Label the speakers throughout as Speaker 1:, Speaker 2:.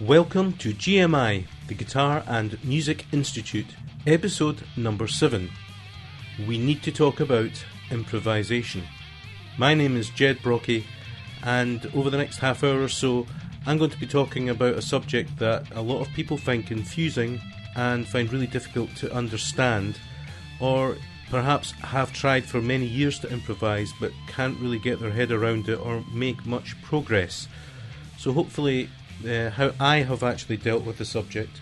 Speaker 1: Welcome to GMI, the Guitar and Music Institute, episode number 7. We need to talk about improvisation. My name is Ged Brockie, and over the next half hour or so, I'm going to be talking about a subject that a lot of people find confusing and find really difficult to understand, or perhaps have tried for many years to improvise but can't really get their head around it or make much progress. So hopefully how I have actually dealt with the subject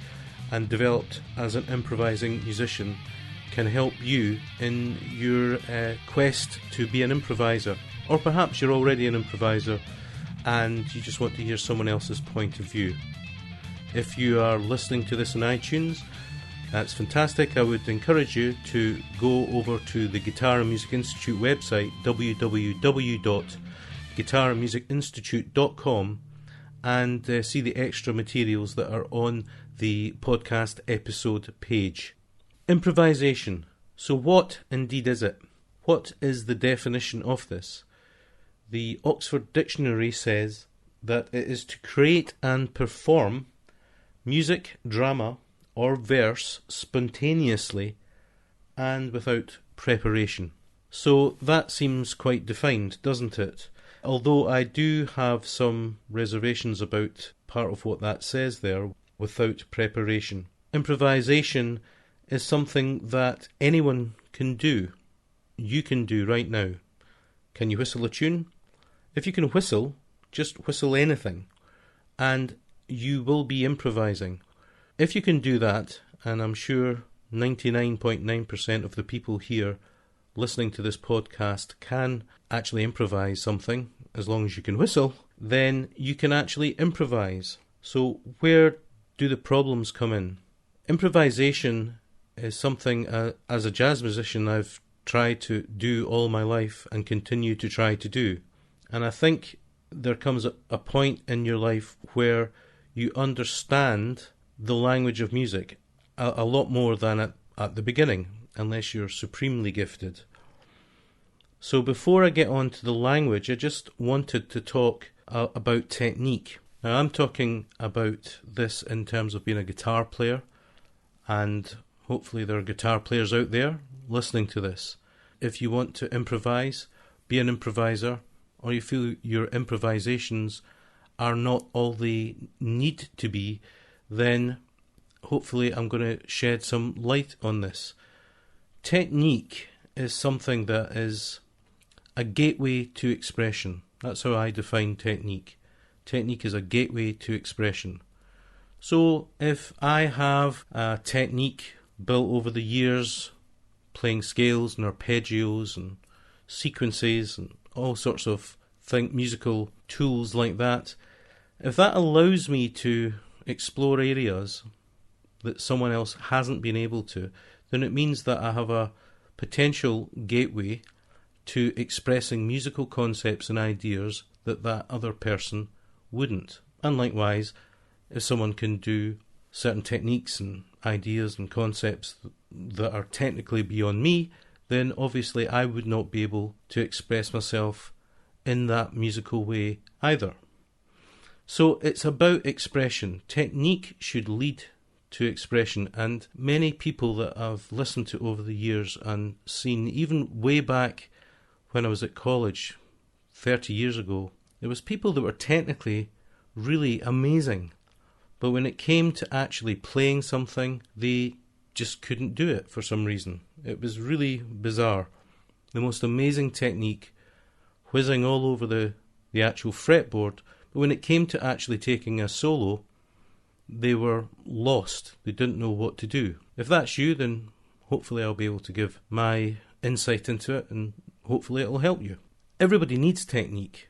Speaker 1: and developed as an improvising musician can help you in your quest to be an improviser. Or perhaps you're already an improviser and you just want to hear someone else's point of view. If you are listening to this on iTunes, that's fantastic. I would encourage you to go over to the Guitar and Music Institute website, www.guitarandmusicinstitute.com, and see the extra materials that are on the podcast episode page. Improvisation. So what indeed is it? What is the definition of this? The Oxford Dictionary says that it is to create and perform music, drama, or verse spontaneously and without preparation. So that seems quite defined, doesn't it? Although I do have some reservations about part of what that says there, without preparation. Improvisation is something that anyone can do. You can do right now. Can you whistle a tune? If you can whistle, just whistle anything, and you will be improvising. If you can do that, and I'm sure 99.9% of the people here listening to this podcast can actually improvise something, as long as you can whistle, then you can actually improvise. So where do the problems come in? Improvisation is something, as a jazz musician, I've tried to do all my life and continue to try to do. And I think there comes a point in your life where you understand the language of music a lot more than at the beginning, unless you're supremely gifted. So before I get on to the language, I just wanted to talk about technique. Now I'm talking about this in terms of being a guitar player, and hopefully there are guitar players out there listening to this. If you want to improvise, be an improviser, or you feel your improvisations are not all they need to be, then hopefully I'm going to shed some light on this. Technique is something that is a gateway to expression. That's how I define technique. Technique is a gateway to expression. So if I have a technique built over the years, playing scales and arpeggios and sequences and all sorts of musical tools like that, if that allows me to explore areas that someone else hasn't been able to, then it means that I have a potential gateway to expressing musical concepts and ideas that other person wouldn't. And likewise, if someone can do certain techniques and ideas and concepts that are technically beyond me, then obviously I would not be able to express myself in that musical way either. So it's about expression. Technique should lead to expression, and many people that I've listened to over the years and seen, even way back when I was at college 30 years ago, there was people that were technically really amazing, but when it came to actually playing something, they just couldn't do it for some reason. It was really bizarre. The most amazing technique, whizzing all over the actual fretboard, but when it came to actually taking a solo, they were lost. They didn't know what to do. If that's you, then hopefully I'll be able to give my insight into it, and hopefully it'll help you. Everybody needs technique.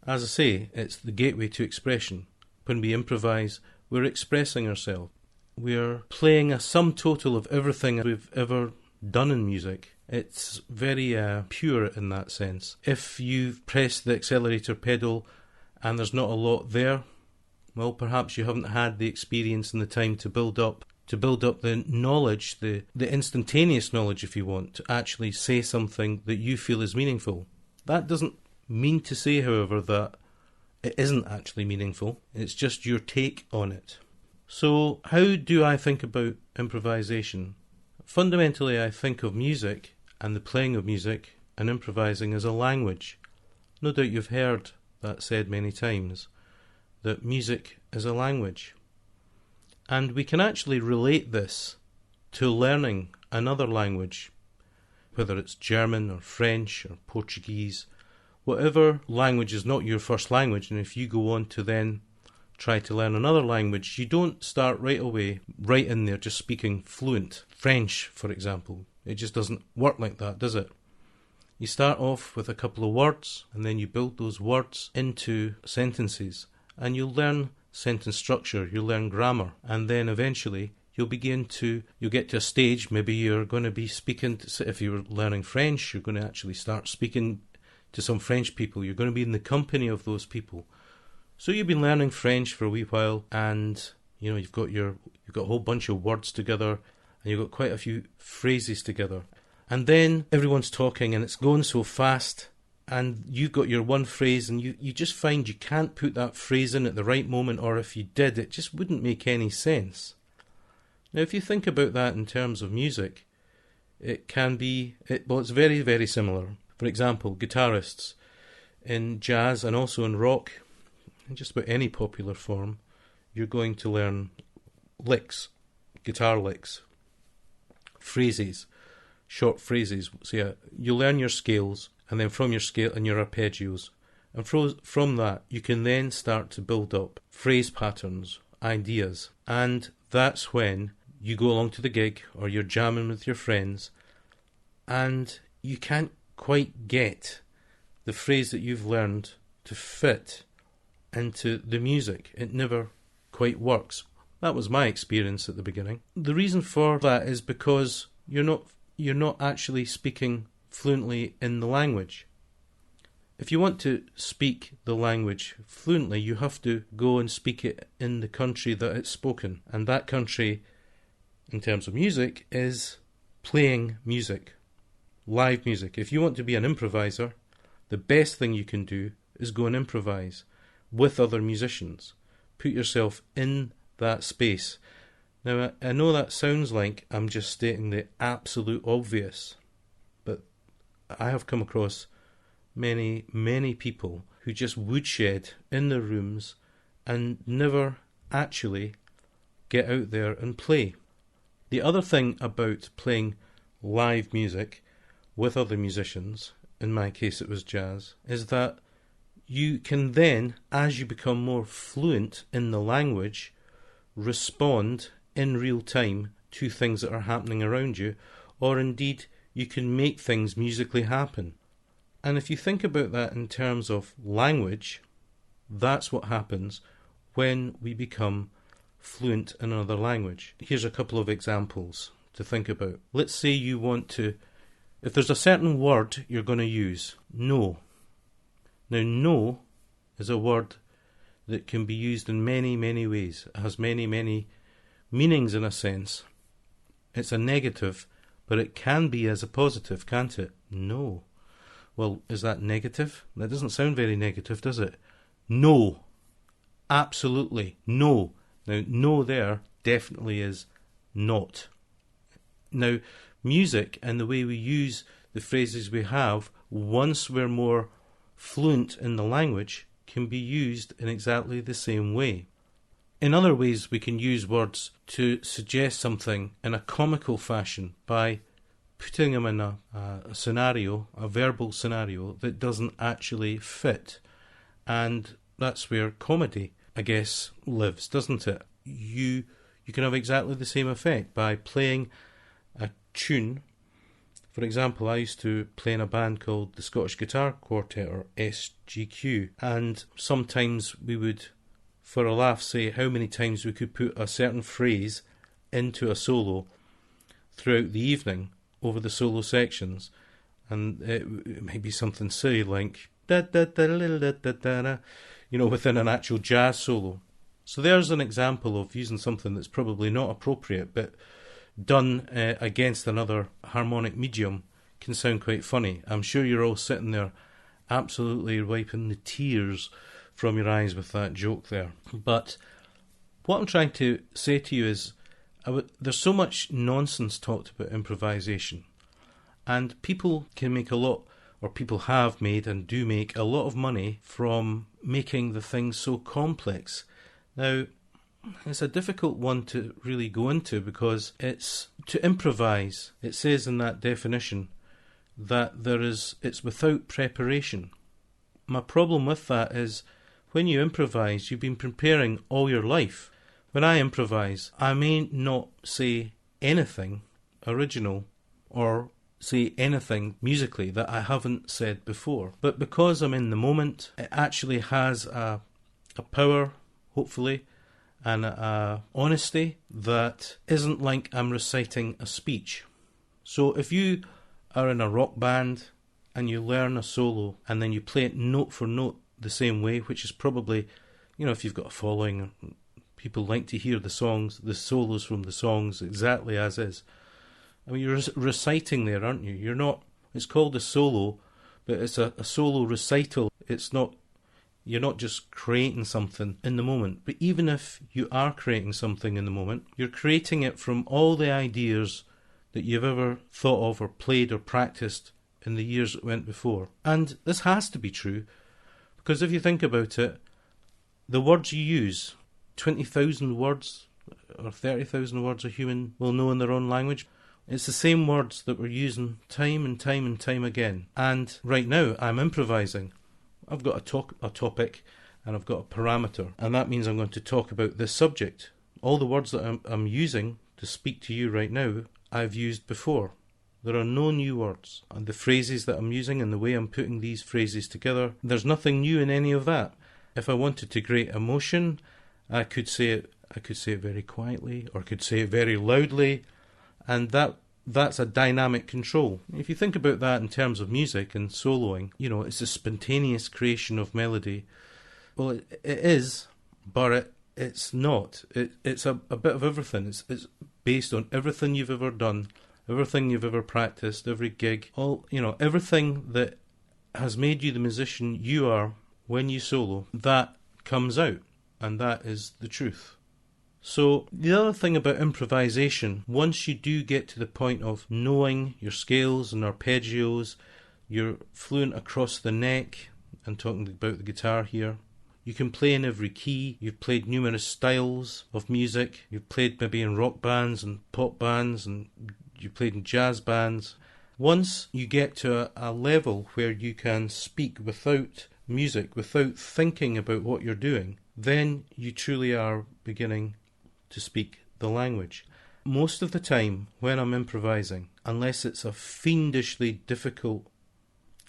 Speaker 1: As I say, it's the gateway to expression. When we improvise, we're expressing ourselves. We're playing a sum total of everything we've ever done in music. It's very pure in that sense. If you've pressed the accelerator pedal and there's not a lot there, well, perhaps you haven't had the experience and the time to build up the knowledge, the instantaneous knowledge, if you want, to actually say something that you feel is meaningful. That doesn't mean to say, however, that it isn't actually meaningful. It's just your take on it. So how do I think about improvisation? Fundamentally, I think of music and the playing of music and improvising as a language. No doubt you've heard that said many times, that music is a language. And we can actually relate this to learning another language, whether it's German or French or Portuguese, whatever language is not your first language, and if you go on to then try to learn another language, you don't start right away, right in there, just speaking fluent French, for example. It just doesn't work like that, does it? You start off with a couple of words, and then you build those words into sentences, and you'll learn sentence structure, you'll learn grammar, and then eventually you'll get to a stage, maybe you're going to be speaking, if you're learning French, you're going to actually start speaking to some French people, you're going to be in the company of those people. So you've been learning French for a wee while, and you've got a whole bunch of words together, and you've got quite a few phrases together. And then everyone's talking, and it's going so fast, and you've got your one phrase, and you just find you can't put that phrase in at the right moment, or if you did, it just wouldn't make any sense. Now, if you think about that in terms of music, it's very, very similar. For example, guitarists in jazz and also in rock, in just about any popular form, you're going to learn licks, guitar licks, phrases, short phrases. So you learn your scales, and then from your scale and your arpeggios, and from that you can then start to build up phrase patterns, ideas, and that's when you go along to the gig or you're jamming with your friends, and you can't quite get the phrase that you've learned to fit into the music. It never quite works. That was my experience at the beginning. The reason for that is because you're not actually speaking fluently in the language. If you want to speak the language fluently, you have to go and speak it in the country that it's spoken, and that country, in terms of music, is playing music, live music. If you want to be an improviser, the best thing you can do is go and improvise with other musicians. Put yourself in that space. Now, I know that sounds like I'm just stating the absolute obvious, but I have come across many, many people who just woodshed in their rooms and never actually get out there and play. The other thing about playing live music with other musicians, in my case it was jazz, is that you can then, as you become more fluent in the language, respond in real time to things that are happening around you, or indeed you can make things musically happen. And if you think about that in terms of language, that's what happens when we become fluent in another language. Here's a couple of examples to think about. Let's say you want to, if there's a certain word you're going to use, no. Now, no is a word that can be used in many, many ways. It has many, many meanings in a sense. It's a negative, but it can be as a positive, can't it? No. Well, is that negative? That doesn't sound very negative, does it? No. Absolutely. No. Now, no there definitely is not. Now, music and the way we use the phrases we have, once we're more fluent in the language, can be used in exactly the same way. In other ways, we can use words to suggest something in a comical fashion by putting them in a scenario, a verbal scenario that doesn't actually fit. And that's where comedy, I guess, lives, doesn't it? You can have exactly the same effect by playing a tune. For example, I used to play in a band called the Scottish Guitar Quartet, or SGQ, and sometimes we would, for a laugh, say how many times we could put a certain phrase into a solo throughout the evening over the solo sections, and it might be something silly like da da da da da da da da, within an actual jazz solo. So there's an example of using something that's probably not appropriate, but done against another harmonic medium can sound quite funny. I'm sure you're all sitting there absolutely wiping the tears from your eyes with that joke there. But what I'm trying to say to you is there's so much nonsense talked about improvisation, and people can make a lot, or people have made and do make a lot of money from making the things so complex. Now, it's a difficult one to really go into because it's to improvise. It says in that definition that it's without preparation. My problem with that is when you improvise, you've been preparing all your life. When I improvise, I may not say anything original or say anything musically that I haven't said before. But because I'm in the moment, it actually has a power, hopefully, and a honesty that isn't like I'm reciting a speech. So if you are in a rock band and you learn a solo and then you play it note for note the same way, which is probably, if you've got a following, people like to hear the solos from the songs exactly as is. I mean, you're reciting there, aren't you? You're not. It's called a solo, but it's a solo recital. You're not just creating something in the moment. But even if you are creating something in the moment, you're creating it from all the ideas that you've ever thought of or played or practiced in the years that went before. And this has to be true, because if you think about it, the words you use, 20,000 words or 30,000 words a human will know in their own language. It's the same words that we're using time and time and time again. And right now, I'm improvising. I've got a topic and I've got a parameter, and that means I'm going to talk about this subject. All the words that I'm using to speak to you right now, I've used before. There are no new words. And the phrases that I'm using and the way I'm putting these phrases together, there's nothing new in any of that. If I wanted to create emotion, I could say it very quietly, or I could say it very loudly, and that's a dynamic control. If you think about that in terms of music and soloing, it's a spontaneous creation of melody. Well, it is, but it's not. It's a bit of everything. It's based on everything you've ever done, everything you've ever practiced, every gig, everything that has made you the musician you are when you solo, that comes out, and that is the truth. So the other thing about improvisation, once you do get to the point of knowing your scales and arpeggios, you're fluent across the neck, and talking about the guitar here, you can play in every key, you've played numerous styles of music, you've played maybe in rock bands and pop bands, and you've played in jazz bands. Once you get to a level where you can speak without music, without thinking about what you're doing, then you truly are beginning to speak the language. Most of the time when I'm improvising, unless it's a fiendishly difficult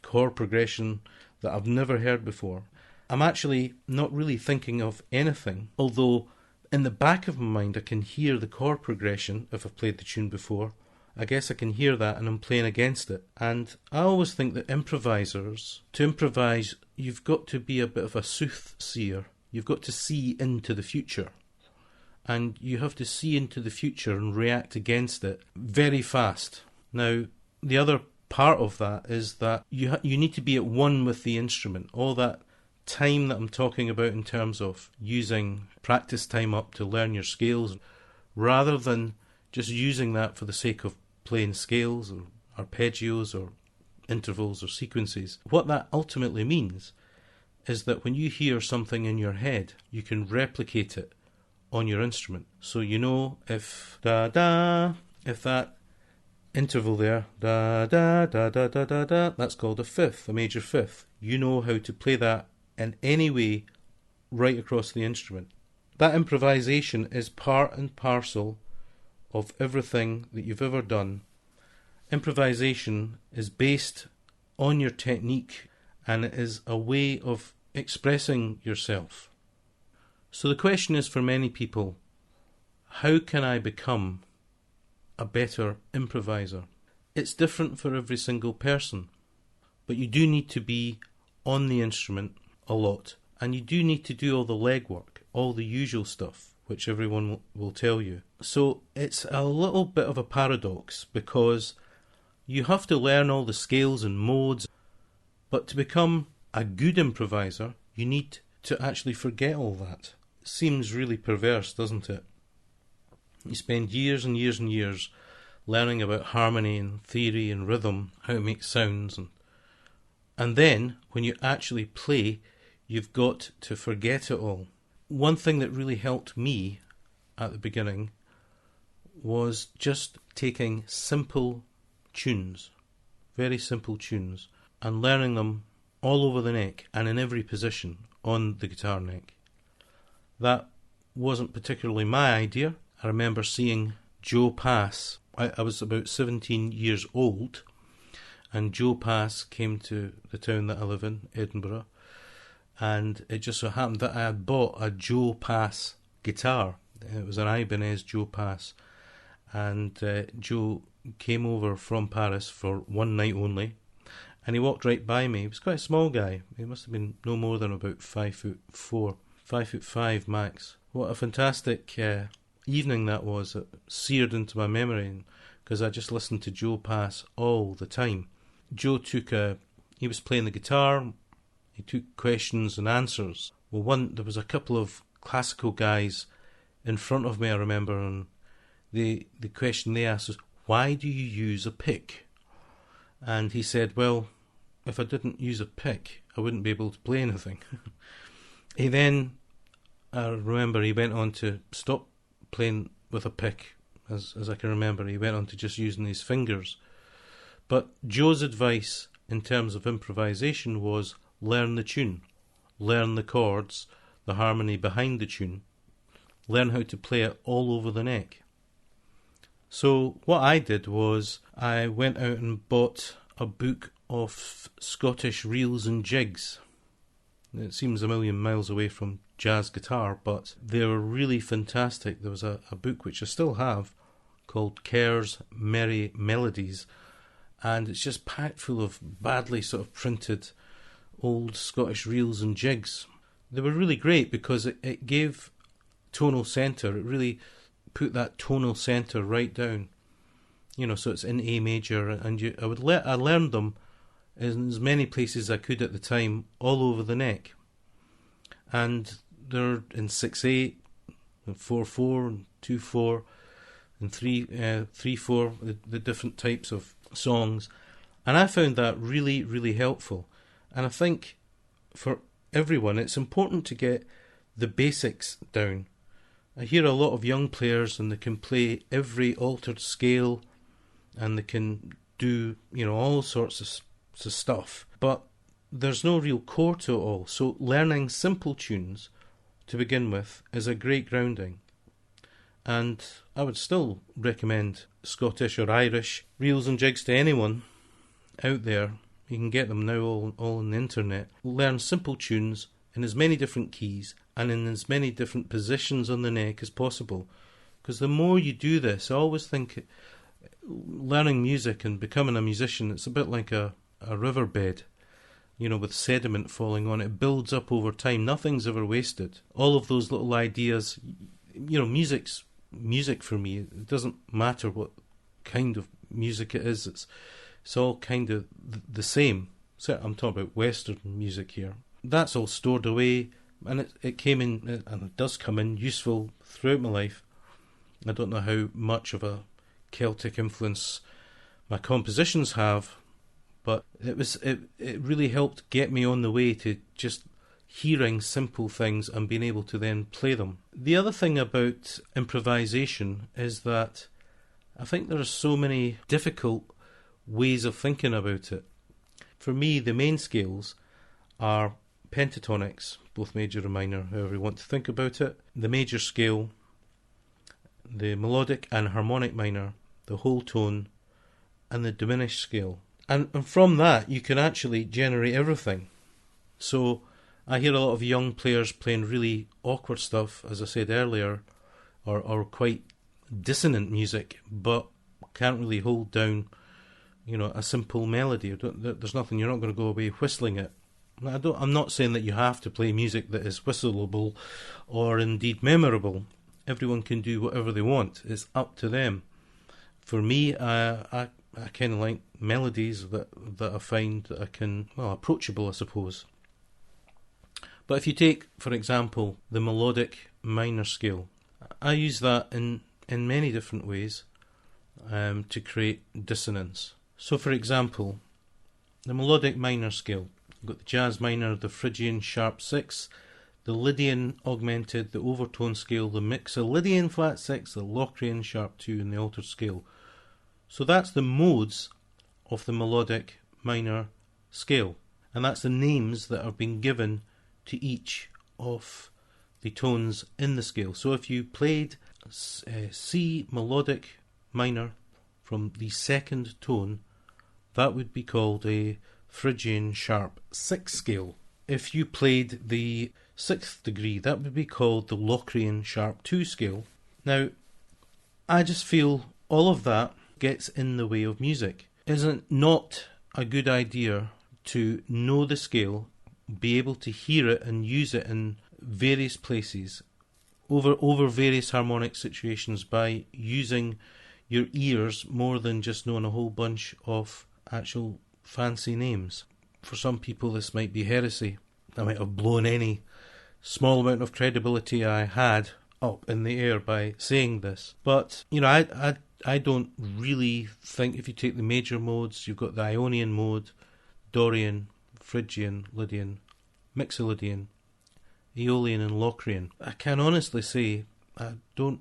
Speaker 1: chord progression that I've never heard before, I'm actually not really thinking of anything, although in the back of my mind I can hear the chord progression. If I've played the tune before, I guess I can hear that and I'm playing against it. And I always think that to improvise, you've got to be a bit of a soothsayer. You've got to see into the future. And you have to see into the future and react against it very fast. Now, the other part of that is that you need to be at one with the instrument. All that time that I'm talking about in terms of using practice time up to learn your scales, rather than just using that for the sake of playing scales or arpeggios or intervals or sequences. What that ultimately means is that when you hear something in your head, you can replicate it on your instrument. So if that interval there, da da da da da da da, that's called a fifth, a major fifth. You know how to play that in any way right across the instrument. That improvisation is part and parcel of everything that you've ever done. Improvisation is based on your technique, and it is a way of expressing yourself. So the question is for many people, how can I become a better improviser? It's different for every single person, but you do need to be on the instrument a lot, and you do need to do all the legwork, all the usual stuff, which everyone will tell you. So it's a little bit of a paradox, because you have to learn all the scales and modes, but to become a good improviser, you need to actually forget all that. Seems really perverse, doesn't it? You spend years and years and years learning about harmony and theory and rhythm, how to make sounds, and then when you actually play, you've got to forget it all. One thing that really helped me at the beginning was just taking simple tunes, very simple tunes, and learning them all over the neck and in every position on the guitar neck. That wasn't particularly my idea. I remember seeing Joe Pass. I was about 17 years old, and Joe Pass came to the town that I live in, Edinburgh, and it just so happened that I had bought a Joe Pass guitar. It was an Ibanez Joe Pass, and Joe came over from Paris for one night only, and he walked right by me. He was quite a small guy. He must have been no more than about 5'4", 5'5" max. What a fantastic evening that was. It seared into my memory because I just listened to Joe Pass all the time. Joe he was playing the guitar, he took questions and answers. Well, there was a couple of classical guys in front of me, I remember, and the question they asked was, why do you use a pick? And he said, well, if I didn't use a pick, I wouldn't be able to play anything. He then, I remember, he went on to stop playing with a pick, as I can remember. He went on to just using his fingers. But Joe's advice in terms of improvisation was learn the tune, learn the chords, the harmony behind the tune, learn how to play it all over the neck. So what I did was I went out and bought a book of Scottish reels and jigs. It seems a million miles away from jazz guitar, but they were really fantastic. There was a book which I still have called Kerr's Merry Melodies, and it's just packed full of badly sort of printed old Scottish reels and jigs. They were really great because it gave tonal centre. It really put that tonal centre right down. So it's in A major, and I learned them in as many places as I could at the time, all over the neck. And they're in 6/8, and 4/4, and 2/4, and 3/4, the different types of songs. And I found that really, really helpful. And I think for everyone, it's important to get the basics down. I hear a lot of young players, and they can play every altered scale, and they can do, all sorts of stuff. But there's no real core to it all. So learning simple tunes to begin with is a great grounding. And I would still recommend Scottish or Irish reels and jigs to anyone out there. You can get them now all on the internet. Learn simple tunes in as many different keys and in as many different positions on the neck as possible. Because the more you do this, I always think learning music and becoming a musician, it's a bit like a riverbed, with sediment falling on it. It builds up over time. Nothing's ever wasted. All of those little ideas, music's music for me. It doesn't matter what kind of music it is. It's all kind of the same. So I'm talking about Western music here. That's all stored away, and it came in, and it does come in useful throughout my life. I don't know how much of a Celtic influence my compositions have, but it really helped get me on the way to just hearing simple things and being able to then play them. The other thing about improvisation is that I think there are so many difficult ways of thinking about it. For me, the main scales are pentatonics, both major and minor, however you want to think about it, the major scale, the melodic and harmonic minor, the whole tone, and the diminished scale. And from that, you can actually generate everything. So I hear a lot of young players playing really awkward stuff, as I said earlier, or quite dissonant music, but can't really hold down, a simple melody. There's nothing, you're not going to go away whistling it. I'm not saying that you have to play music that is whistleable or indeed memorable. Everyone can do whatever they want. It's up to them. For me, I kind of like melodies that I find that I can, approachable, I suppose. But if you take, for example, the melodic minor scale, I use that in many different ways to create dissonance. So, for example, the melodic minor scale, you've got the jazz minor, the Phrygian sharp 6, the Lydian augmented, the overtone scale, the Mixolydian flat 6, the Locrian sharp 2, and the altered scale. So that's the modes of the melodic minor scale, and that's the names that have been given to each of the tones in the scale. So if you played C melodic minor from the second tone, that would be called a Phrygian sharp 6 scale. If you played the 6th degree, that would be called the Locrian sharp 2 scale. Now, I just feel all of that gets in the way of music. Isn't it not a good idea to know the scale, be able to hear it and use it in various places over various harmonic situations by using your ears more than just knowing a whole bunch of actual fancy names? For some people this might be heresy. I might have blown any small amount of credibility I had up in the air by saying this. But, you know, I don't really think, if you take the major modes, you've got the Ionian mode, Dorian, Phrygian, Lydian, Mixolydian, Aeolian and Locrian. I can honestly say the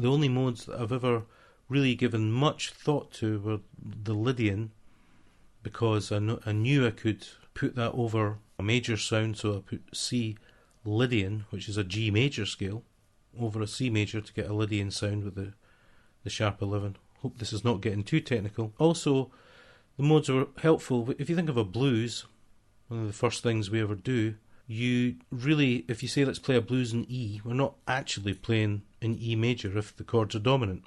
Speaker 1: only modes that I've ever really given much thought to were the Lydian, because I knew I could put that over a major sound, so I put C Lydian, which is a G major scale, over a C major to get a Lydian sound with the sharp 11. Hope this is not getting too technical. Also, the modes are helpful. If you think of a blues, one of the first things we ever do, you really, if you say let's play a blues in E, we're not actually playing in E major if the chords are dominant.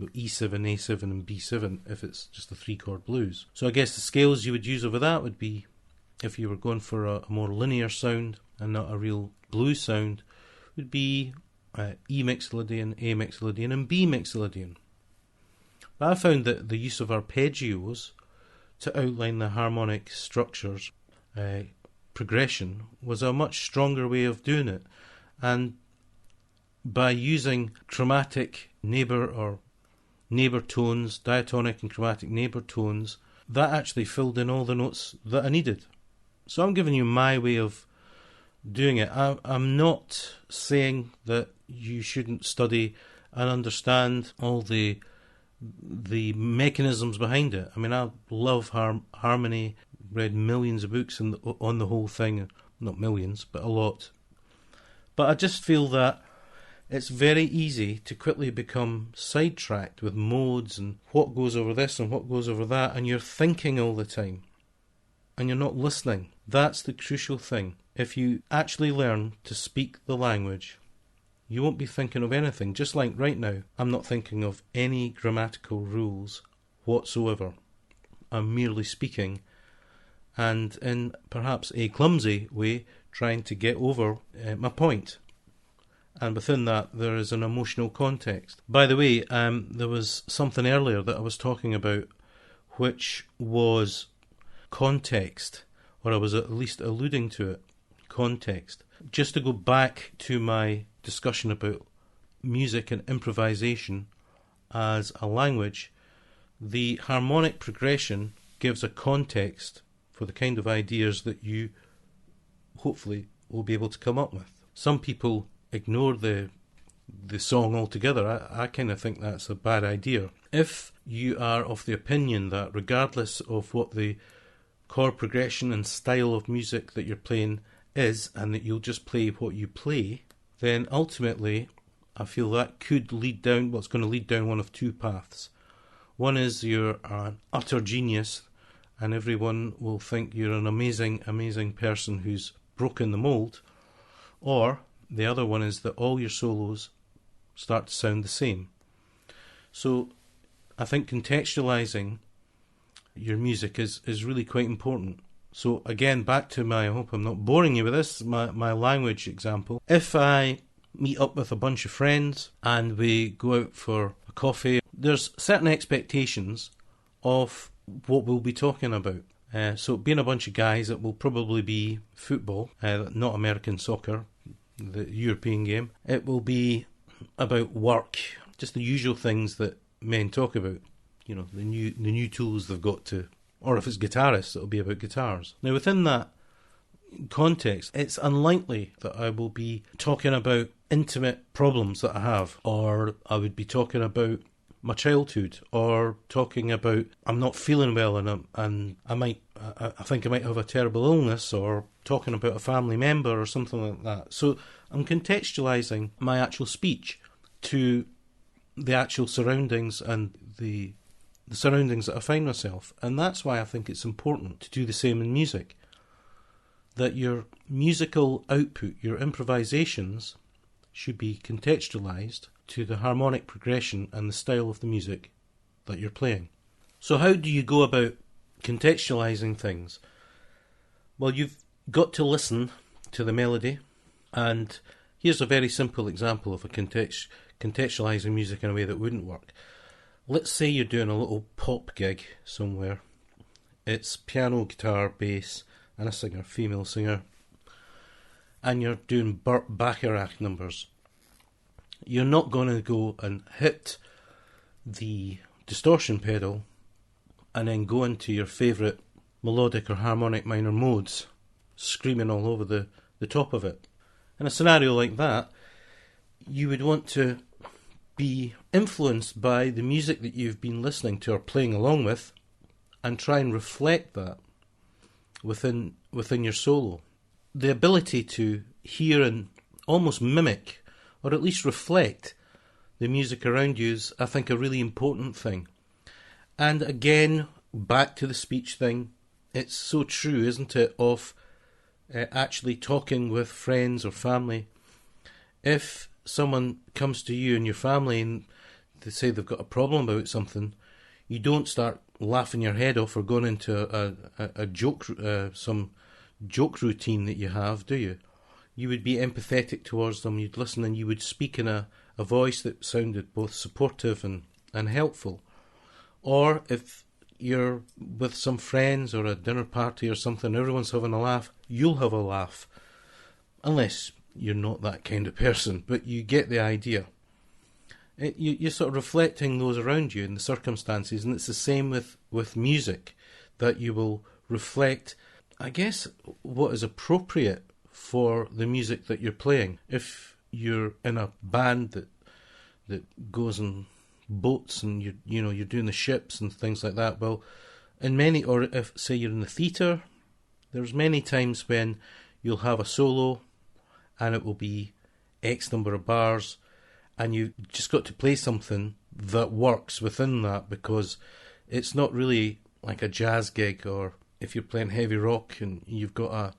Speaker 1: E7, A7 and B7 if it's just a 3-chord blues. So I guess the scales you would use over that would be, if you were going for a more linear sound and not a real blues sound, would be E Mixolydian, A Mixolydian and B Mixolydian. But I found that the use of arpeggios to outline the harmonic structures progression was a much stronger way of doing it, and by using chromatic neighbour tones, diatonic and chromatic neighbour tones, that actually filled in all the notes that I needed. So I'm giving you my way of doing it. I'm not saying that you shouldn't study and understand all the mechanisms behind it. I mean, I love harmony, read millions of books on the whole thing, not millions, but a lot. But I just feel that it's very easy to quickly become sidetracked with modes and what goes over this and what goes over that, and you're thinking all the time and you're not listening. That's the crucial thing. If you actually learn to speak the language, you won't be thinking of anything. Just like right now, I'm not thinking of any grammatical rules whatsoever. I'm merely speaking, and in perhaps a clumsy way trying to get over my point. And within that, there is an emotional context. By the way, there was something earlier that I was talking about, which was context, or I was at least alluding to it, context. Just to go back to my discussion about music and improvisation as a language, the harmonic progression gives a context for the kind of ideas that you hopefully will be able to come up with. Some people ignore the song altogether. I kind of think that's a bad idea. If you are of the opinion that regardless of what the chord progression and style of music that you're playing is, and that you'll just play what you play, then ultimately I feel that could lead down, well, it's going to lead down one of two paths. One is you're an utter genius and everyone will think you're an amazing, amazing person who's broken the mould, or the other one is that all your solos start to sound the same. So I think contextualising your music is really quite important. So again, back to I hope I'm not boring you with this, my language example. If I meet up with a bunch of friends and we go out for a coffee, there's certain expectations of what we'll be talking about. So being a bunch of guys, it will probably be football, not American soccer, the European game. It will be about work, just the usual things that men talk about. You know, the new tools they've got to, or if it's guitarists, it'll be about guitars. Now, within that context, it's unlikely that I will be talking about intimate problems that I have, or I would be talking about my childhood, or talking about I'm not feeling well and I think I might have a terrible illness, or talking about a family member or something like that. So I'm contextualising my actual speech to the actual surroundings and the surroundings that I find myself. And that's why I think it's important to do the same in music. That your musical output, your improvisations, should be contextualised to the harmonic progression and the style of the music that you're playing. So how do you go about contextualising things? Well, you've got to listen to the melody, and here's a very simple example of a contextualising music in a way that wouldn't work. Let's say you're doing a little pop gig somewhere. It's piano, guitar, bass, and a singer, female singer, and you're doing Burt Bacharach numbers. You're not going to go and hit the distortion pedal and then go into your favourite melodic or harmonic minor modes, screaming all over the top of it. In a scenario like that, you would want to be influenced by the music that you've been listening to or playing along with, and try and reflect that within your solo. The ability to hear and almost mimic, or at least reflect, the music around you is, I think, a really important thing. And again, back to the speech thing, it's so true, isn't it, of actually talking with friends or family. If someone comes to you and your family and they say they've got a problem about something, you don't start laughing your head off or going into a joke, some joke routine that you have, do you? You would be empathetic towards them, you'd listen, and you would speak in a voice that sounded both supportive and helpful. Or if you're with some friends or a dinner party or something, everyone's having a laugh, you'll have a laugh. Unless you're not that kind of person, but you get the idea. You're sort of reflecting those around you and the circumstances, and it's the same with music, that you will reflect, I guess, what is appropriate for the music that you're playing. If you're in a band that goes on boats and you're doing the ships and things like that, well, or if say you're in the theatre, there's many times when you'll have a solo and it will be X number of bars, and you just got to play something that works within that, because it's not really like a jazz gig, or if you're playing heavy rock and you've got a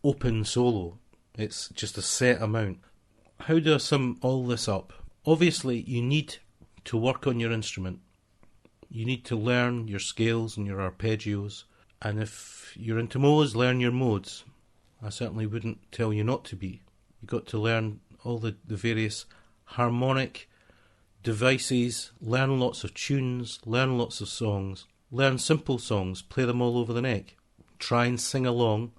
Speaker 1: open solo, it's just a set amount. How do I sum all this up? Obviously, you need to work on your instrument. You need to learn your scales and your arpeggios, and if you're into modes, learn your modes. I certainly wouldn't tell you not to be. You've got to learn all the various harmonic devices, learn lots of tunes, learn lots of songs, learn simple songs, play them all over the neck. Try and sing along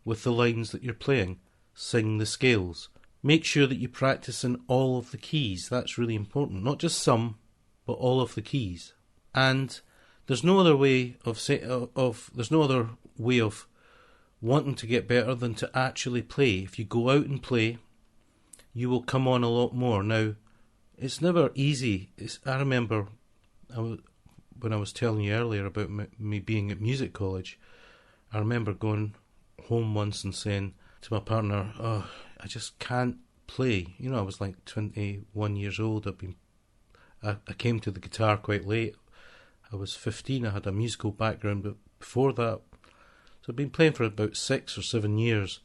Speaker 1: with the lines that you're playing. Sing the scales. Make sure that you practice in all of the keys. That's really important. Not just some, but all of the keys. And there's no other way of wanting to get better than to actually play. If you go out and play, you will come on a lot more. Now, it's never easy. I remember when I was telling you earlier about me being at music college, I remember going home once and saying to my partner, "Oh, I just can't play." You know, I was like 21 years old. I came to the guitar quite late. I was 15. I had a musical background, but before that, so I'd been playing for about 6 or 7 years,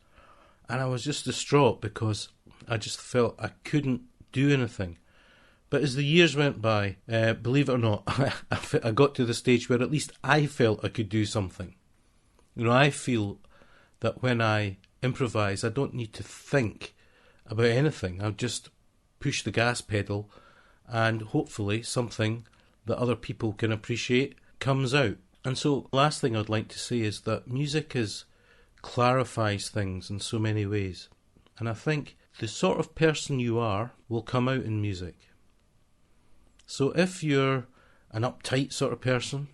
Speaker 1: and I was just distraught because I just felt I couldn't do anything. But as the years went by, believe it or not, I got to the stage where at least I felt I could do something. You know, I feel that when I improvise, I don't need to think about anything. I'll just push the gas pedal, and hopefully something that other people can appreciate comes out. And so, last thing I'd like to say is that music clarifies things in so many ways. And I think the sort of person you are will come out in music. So if you're an uptight sort of person,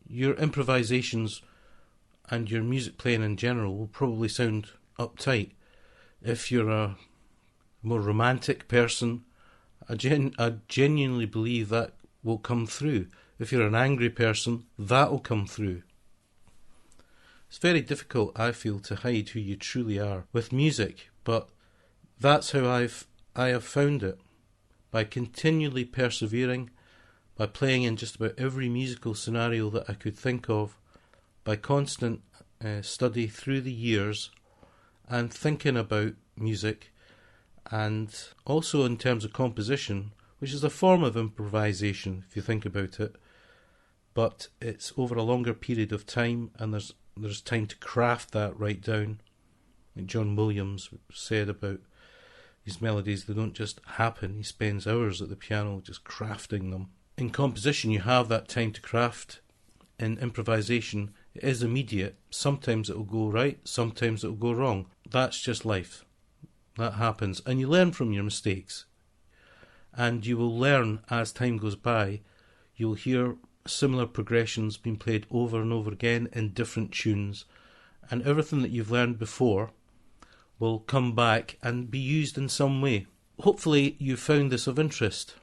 Speaker 1: your improvisations and your music playing in general will probably sound uptight. If you're a more romantic person, I genuinely believe that will come through. If you're an angry person, that will come through. It's very difficult, I feel, to hide who you truly are with music, but that's how I have found it. By continually persevering, by playing in just about every musical scenario that I could think of, by constant study through the years, and thinking about music, and also in terms of composition, which is a form of improvisation if you think about it, but it's over a longer period of time, and there's time to craft that right down. Like John Williams said about his melodies, they don't just happen. He spends hours at the piano just crafting them. In composition, you have that time to craft. In improvisation, it is immediate. Sometimes it will go right, sometimes it will go wrong. That's just life. That happens. And you learn from your mistakes. And you will learn as time goes by. You'll hear similar progressions being played over and over again in different tunes. And everything that you've learned before will come back and be used in some way. Hopefully you found this of interest.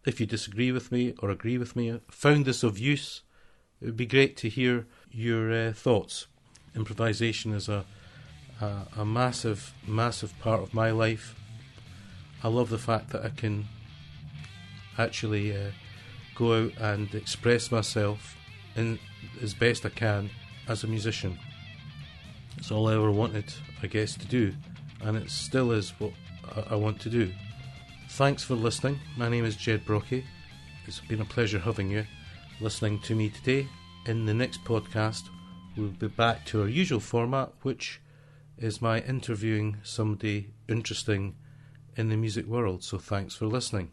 Speaker 1: If you disagree with me or agree with me, found this of use, it would be great to hear your thoughts. Improvisation is a massive, massive part of my life. I love the fact that I can actually go out and express myself as best I can as a musician. It's all I ever wanted, I guess, to do, and it still is what I want to do. Thanks for listening. My name is Ged Brockie. It's been a pleasure having you listening to me today. In the next podcast, we'll be back to our usual format, which is my interviewing somebody interesting in the music world. So thanks for listening.